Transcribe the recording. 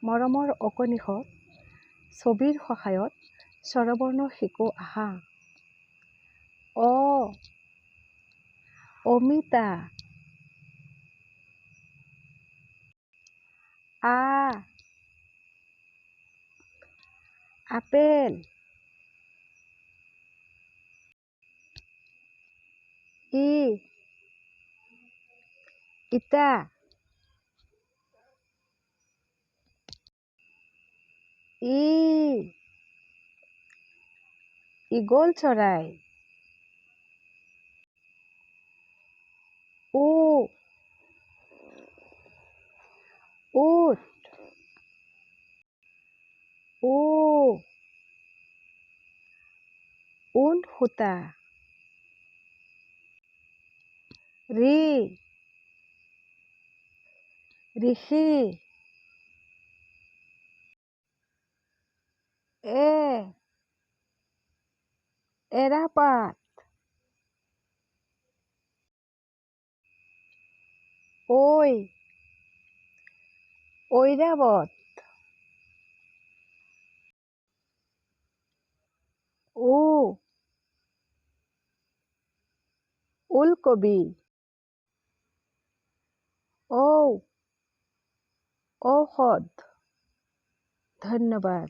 মৰমৰ অকনিষত ছবিৰ সহায়ত স্বৰবৰ্ণ শিকো আহা। অ, অমিতা। আ, আপেল। ই, ইটা। ই, ঈগল চৰাই। উ, উট। উ, ঊণ সূতা। ঋ, ঋষি। এ, এৰাপাত। ঐ, ঐৰাবত। ও, ওলকবি। ঔ, ঔষধ। ধন্যবাদ।